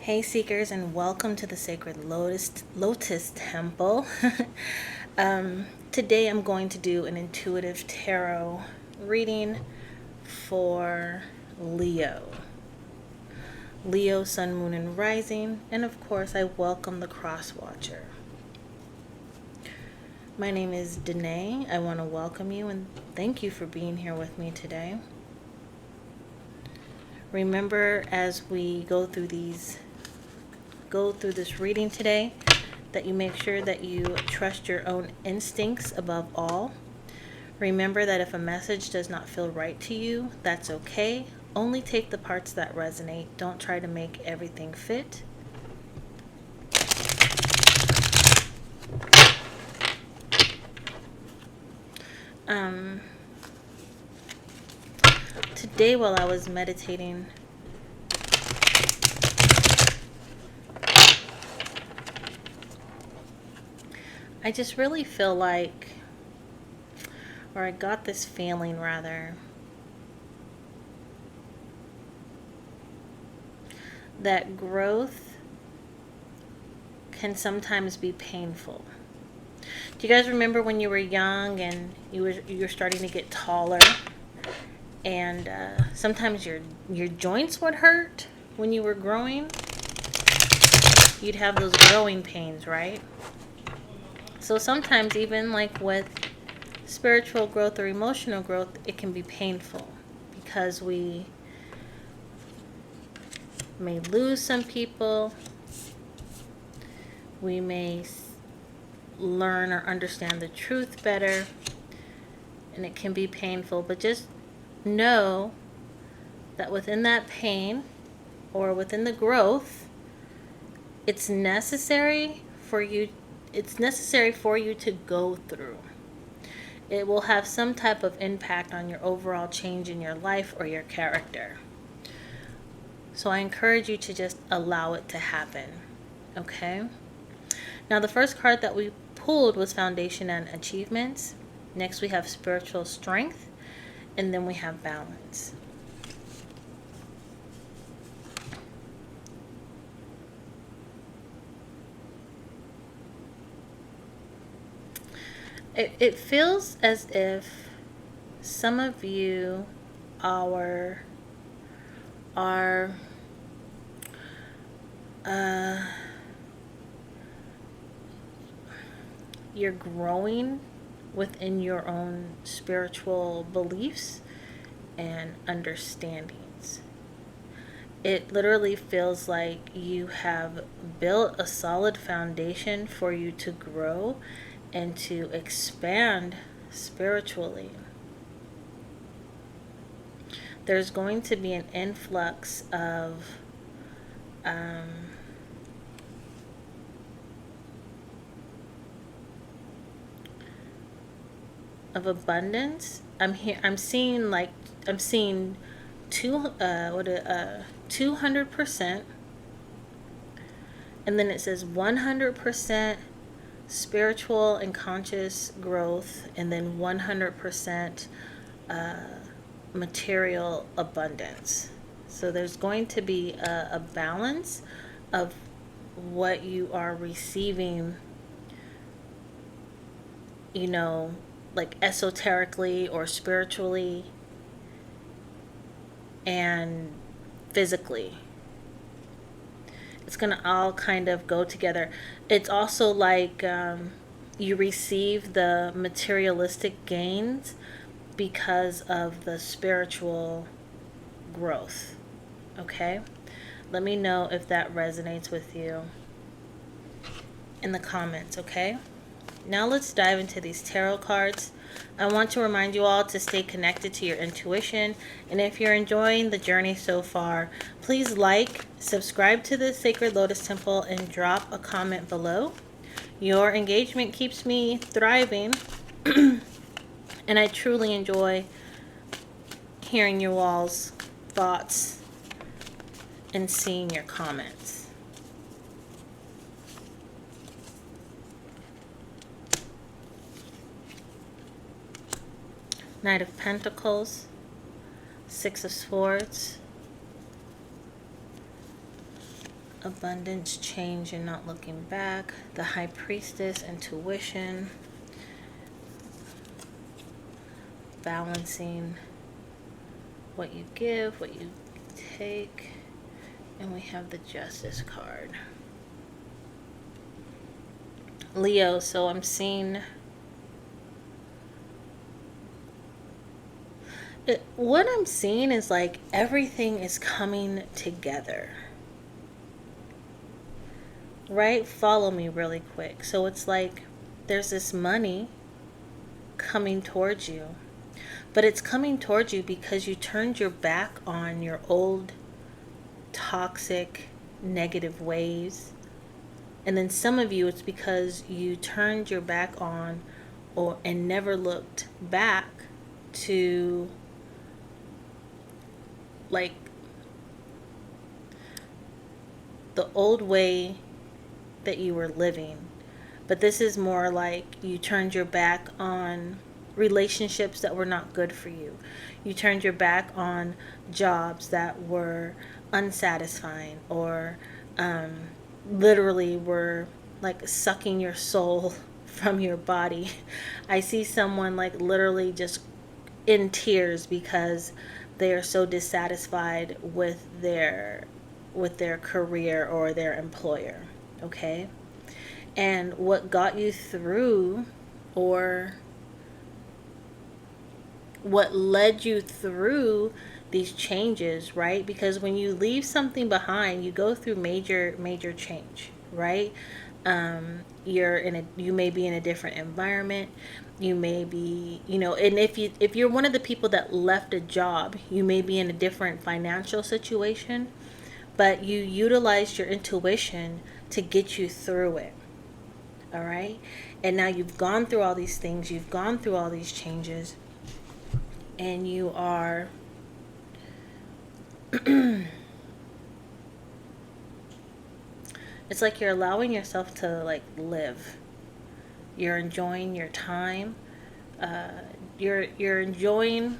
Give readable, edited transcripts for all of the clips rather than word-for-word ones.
Hey Seekers, and welcome to the Sacred Lotus Temple. Today I'm going to do an intuitive tarot reading for Leo. Leo, Sun, Moon, and Rising, and of course I welcome the Cross Watcher. My name is Danae. I want to welcome you and thank you for being here with me today. Remember, as we go through this reading today, that you make sure that you trust your own instincts above all. Remember that if a message does not feel right to you, that's okay. Only take the parts that resonate. Don't try to make everything fit. Today while I was meditating, I just really feel like, or I got this feeling rather, that growth can sometimes be painful. Do you guys remember when you were young and you were starting to get taller, and sometimes your joints would hurt when you were growing? You'd have those growing pains, right? So sometimes even like with spiritual growth or emotional growth, it can be painful because we may lose some people. We may learn or understand the truth better, and it can be painful. But just know that within that pain or within the growth, it's necessary for you to go through. It will have some type of impact on your overall change in your life or your character. So I encourage you to just allow it to happen. Okay? Now the first card that we pulled was Foundation and Achievements. Next we have Spiritual Strength. And then we have Balance. It feels as if some of you are you're growing within your own spiritual beliefs and understandings. It literally feels like you have built a solid foundation for you to grow and to expand spiritually. There's going to be an influx of abundance. I'm seeing 200%, and then it says 100% spiritual and conscious growth, and then 100% material abundance. So there's going to be a balance of what you are receiving, like esoterically or spiritually and physically. It's going to all kind of go together. It's also like you receive the materialistic gains because of the spiritual growth. Okay? Let me know if that resonates with you in the comments, okay? Now let's dive into these tarot cards. I want to remind you all to stay connected to your intuition. And if you're enjoying the journey so far, please like, subscribe to the Sacred Lotus Temple, and drop a comment below. Your engagement keeps me thriving. And I truly enjoy hearing you all's thoughts and seeing your comments. Knight of Pentacles, Six of Swords, abundance, change, and not looking back. The High Priestess, intuition, balancing what you give, what you take. And we have the Justice card. Leo, so I'm seeing what I'm seeing is like everything is coming together. Right? Follow me really quick. So it's like there's this money coming towards you. But it's coming towards you because you turned your back on your old toxic negative ways. And then some of you, it's because you turned your back on and never looked back to like the old way that you were living. But this is more like you turned your back on relationships that were not good for you. You turned your back on jobs that were unsatisfying or literally were like sucking your soul from your body. I see someone like literally just in tears because they are so dissatisfied with their career or their employer. Okay? And what got you through, or what led you through these changes, right? Because when you leave something behind, you go through major change, right? You may be in a different environment. You may be, and if you're one of the people that left a job, you may be in a different financial situation, but you utilized your intuition to get you through it. All right? And now you've gone through all these things, you've gone through all these changes, and you are it's like you're allowing yourself to like live. You're enjoying your time. You're enjoying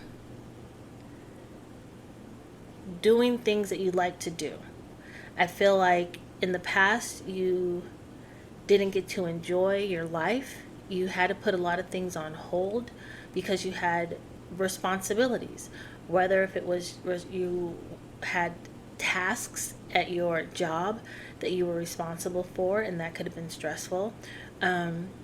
doing things that you like to do. I feel like in the past you didn't get to enjoy your life. You had to put a lot of things on hold because you had responsibilities. Whether if it was you had tasks at your job that you were responsible for, and that could have been stressful.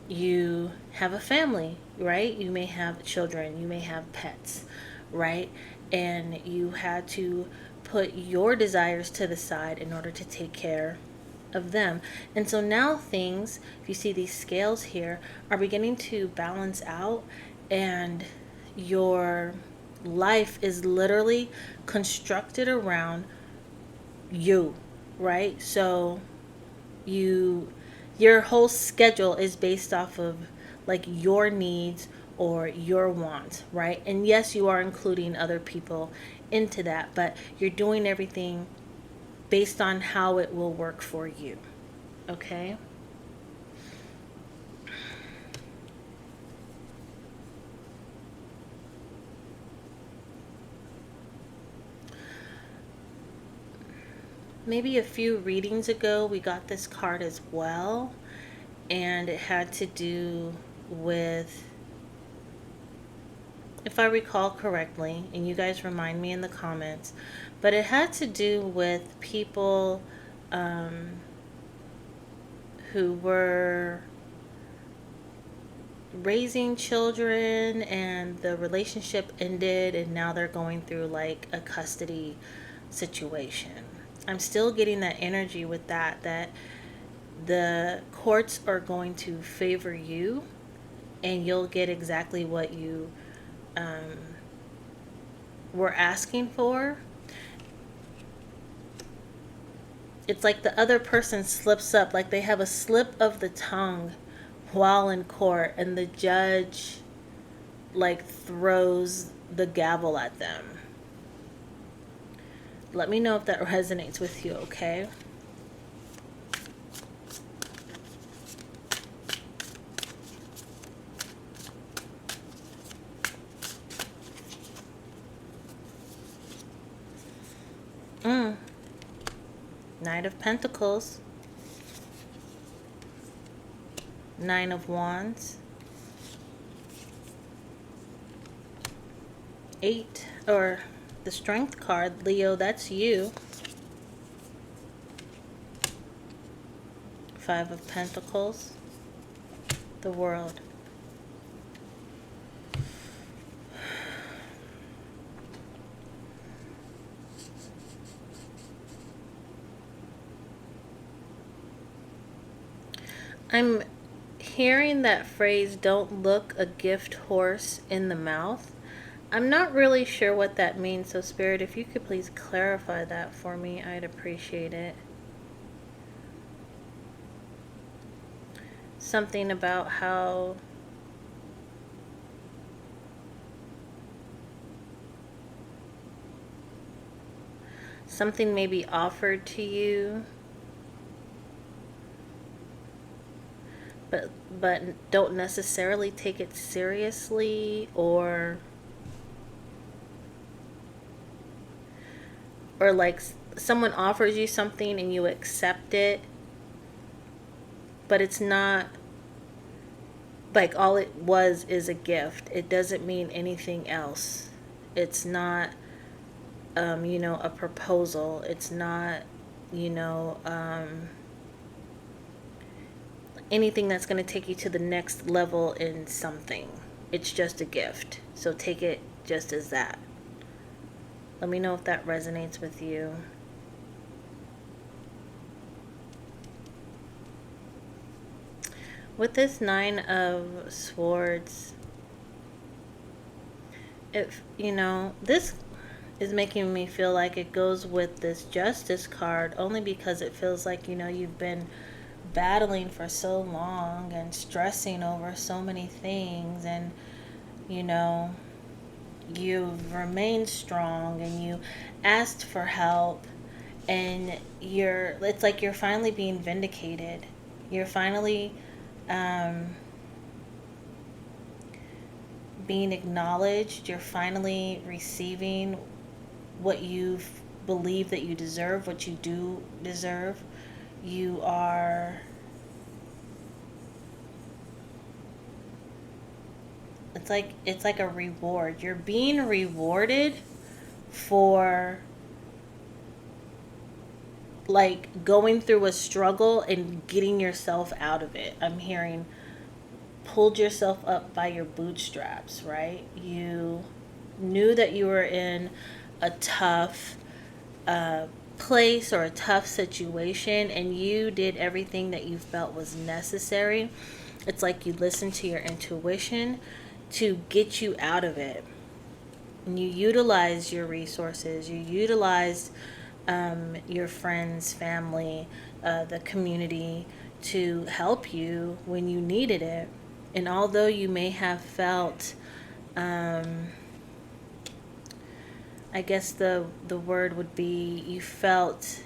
You have a family, right? You may have children, you may have pets, right? And you had to put your desires to the side in order to take care of them. And so now things, if you see these scales here, are beginning to balance out, and your life is literally constructed around you, right? So your whole schedule is based off of like your needs or your wants, right? And yes, you are including other people into that, but you're doing everything based on how it will work for you. Okay? Maybe a few readings ago, we got this card as well, and it had to do with, if I recall correctly, and you guys remind me in the comments, but it had to do with people who were raising children and the relationship ended, and now they're going through like a custody situation. I'm still getting that energy with that the courts are going to favor you, and you'll get exactly what you were asking for. It's like the other person slips up, like they have a slip of the tongue while in court, and the judge like throws the gavel at them. Let me know if that resonates with you, okay? Knight of Pentacles, Nine of Wands, Eight, or the Strength card, Leo, that's you. Five of Pentacles, the World. I'm hearing that phrase, don't look a gift horse in the mouth. I'm not really sure what that means, so Spirit, if you could please clarify that for me, I'd appreciate it. Something about how something may be offered to you, but don't necessarily take it seriously, or like someone offers you something and you accept it, but it's not like all it was is a gift. It doesn't mean anything else. It's not you know, a proposal. It's not, you know, anything that's going to take you to the next level in something. It's just a gift. So take it just as that. Let me know if that resonates with you. With this Nine of Swords, if you know, this is making me feel like it goes with this Justice card, only because it feels like, you know, you've been battling for so long and stressing over so many things, and you know, you've remained strong and you asked for help, and it's like you're finally being vindicated. You're finally being acknowledged. You're finally receiving what you believe that you deserve, what you do deserve. You are, it's like a reward. You're being rewarded for like going through a struggle and getting yourself out of it. I'm hearing pulled yourself up by your bootstraps, right? You knew that you were in a tough place or a tough situation, and you did everything that you felt was necessary. It's like you listened to your intuition to get you out of it. And you utilized your resources. You utilized your friends, family, the community to help you when you needed it. And although you may have felt, I guess the word would be, you felt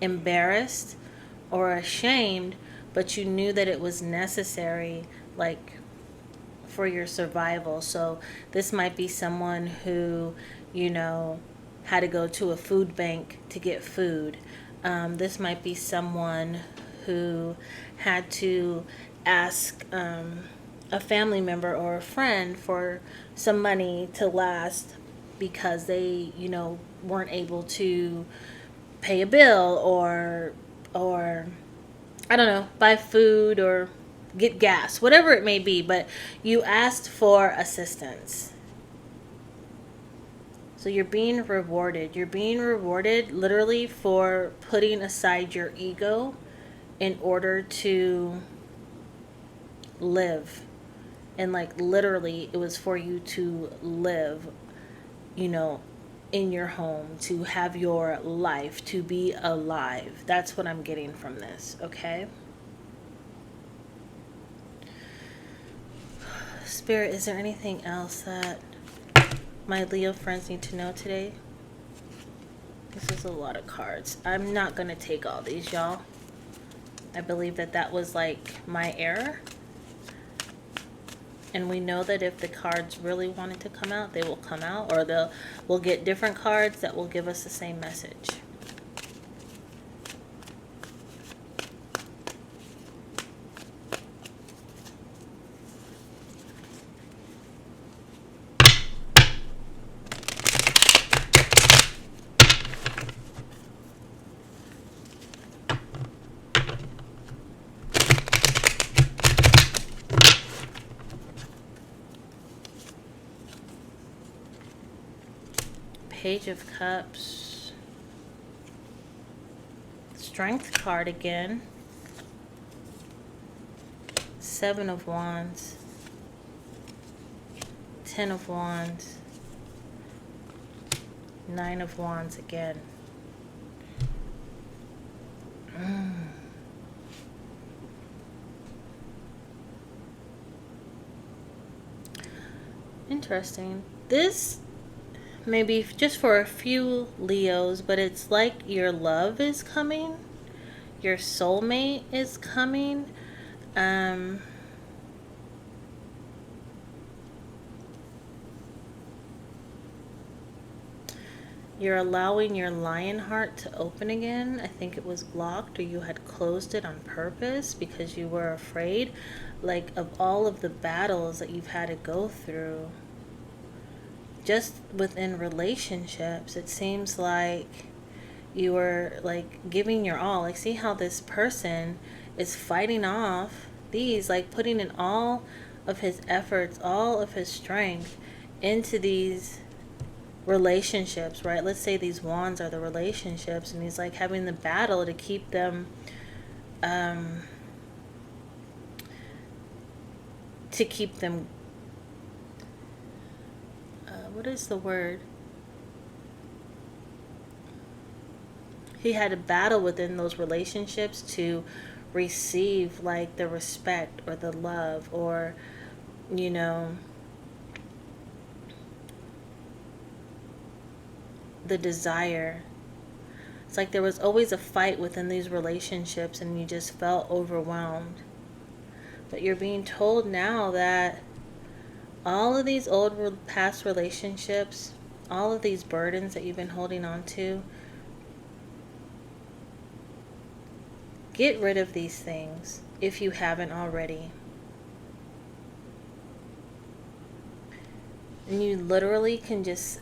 embarrassed or ashamed, but you knew that it was necessary, like for your survival. So this might be someone who, you know, had to go to a food bank to get food. This might be someone who had to ask a family member or a friend for some money to last because they, you know, weren't able to pay a bill or I don't know, buy food or get gas, whatever it may be, but you asked for assistance. So you're being rewarded. You're being rewarded literally for putting aside your ego in order to live. And like literally it was for you to live, you know, in your home, to have your life, to be alive. That's what I'm getting from this, okay? Spirit, is there anything else that my Leo friends need to know today? This is a lot of cards. I'm not going to take all these, y'all. I believe that was like my error. And we know that if the cards really wanted to come out, they will come out, or we'll get different cards that will give us the same message. Page of Cups. Strength card again. Seven of Wands. Ten of Wands. Nine of Wands again. Interesting. This maybe just for a few Leos, but it's like your love is coming, your soulmate is coming. You're allowing your lion heart to open again. I think it was blocked, or you had closed it on purpose because you were afraid, like, of all of the battles that you've had to go through. Just within relationships, it seems like you were like giving your all. Like, see how this person is fighting off these, like putting in all of his efforts, all of his strength into these relationships, right? Let's say these wands are the relationships, and he's like having the battle to keep them what is the word? He had a battle within those relationships to receive like the respect or the love, or, you know, the desire. It's like there was always a fight within these relationships, and you just felt overwhelmed. But you're being told now that all of these past relationships, all of these burdens that you've been holding on to, get rid of these things if you haven't already. And you literally can just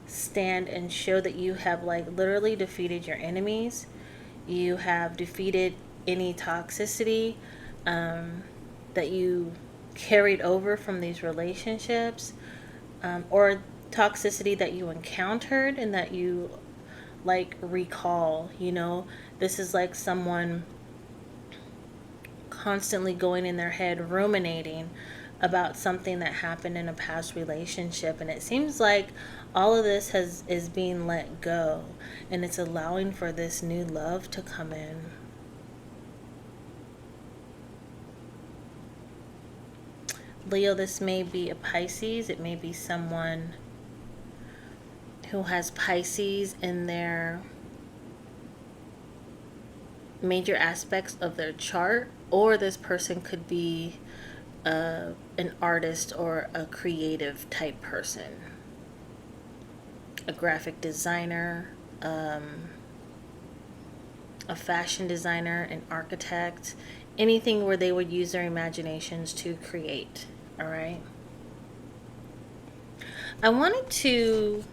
stand and show that you have like literally defeated your enemies. You have defeated any toxicity that you carried over from these relationships, or toxicity that you encountered and that you like recall. You know, this is like someone constantly going in their head ruminating about something that happened in a past relationship, and it seems like all of this is being let go, and it's allowing for this new love to come in. Leo, this may be a Pisces. It may be someone who has Pisces in their major aspects of their chart, or this person could be an artist or a creative type person, a graphic designer, a fashion designer, an architect, anything where they would use their imaginations to create. All right. I wanted to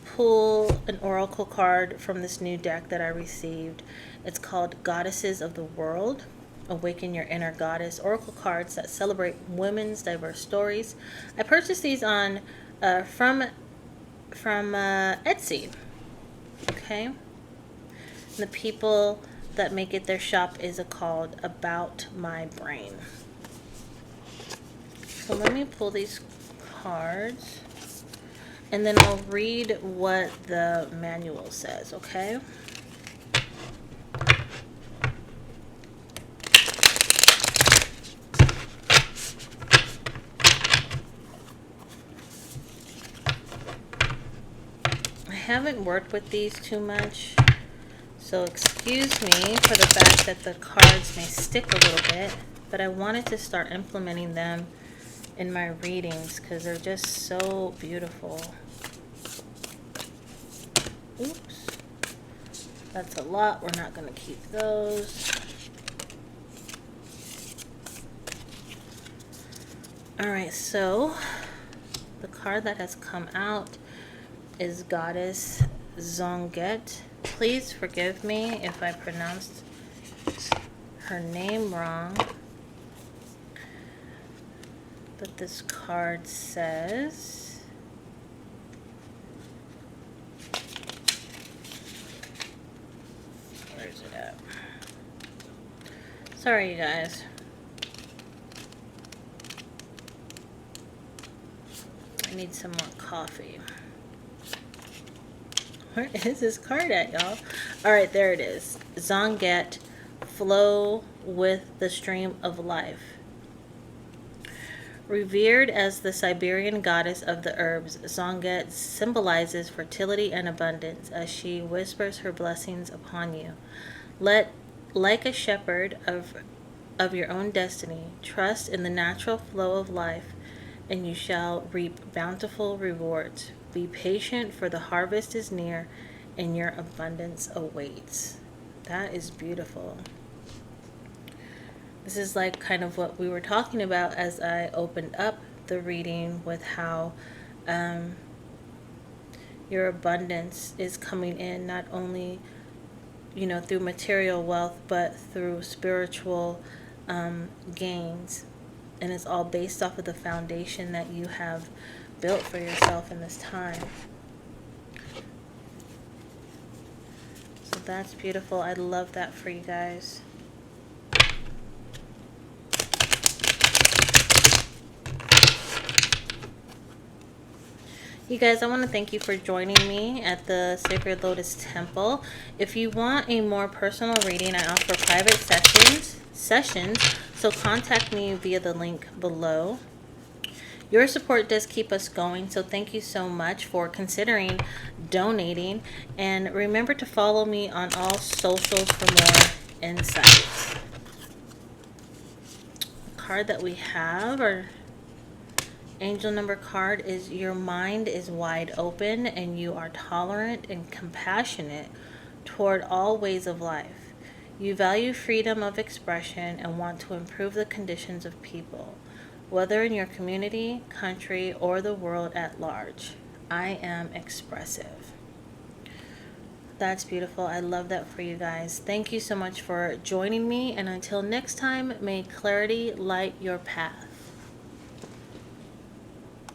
pull an oracle card from this new deck that I received. It's called Goddesses of the World. Awaken Your Inner Goddess. Oracle cards that celebrate women's diverse stories. I purchased these on from Etsy. Okay. And the people that make it their shop is called About My Brain. So let me pull these cards, and then I'll read what the manual says, okay? I haven't worked with these too much, so excuse me for the fact that the cards may stick a little bit, but I wanted to start implementing them in my readings because they're just so beautiful. Oops. That's a lot. We're not going to keep those. Alright, so the card that has come out is Goddess Zonget. Please forgive me if I pronounced her name wrong. But this card says, where's it at? Sorry, you guys. I need some more coffee. Where is this card at, y'all? Alright, there it is. Zonget, flow with the stream of life. Revered as the Siberian goddess of the herbs, Zonget symbolizes fertility and abundance as she whispers her blessings upon you. Like a shepherd of your own destiny, trust in the natural flow of life, and you shall reap bountiful rewards. Be patient, for the harvest is near, and your abundance awaits. That is beautiful. This is like kind of what we were talking about as I opened up the reading with how your abundance is coming in not only, you know, through material wealth, but through spiritual gains. And it's all based off of the foundation that you have built for yourself in this time. So that's beautiful. I love that for you guys. You guys, I want to thank you for joining me at the Sacred Lotus Temple. If you want a more personal reading, I offer private sessions, so contact me via the link below. Your support does keep us going, so thank you so much for considering donating. And remember to follow me on all socials for more insights. The card that we have, or angel number card, is your mind is wide open and you are tolerant and compassionate toward all ways of life. You value freedom of expression and want to improve the conditions of people, whether in your community, country, or the world at large. I am expressive. That's beautiful. I love that for you guys. Thank you so much for joining me, and until next time, may clarity light your path.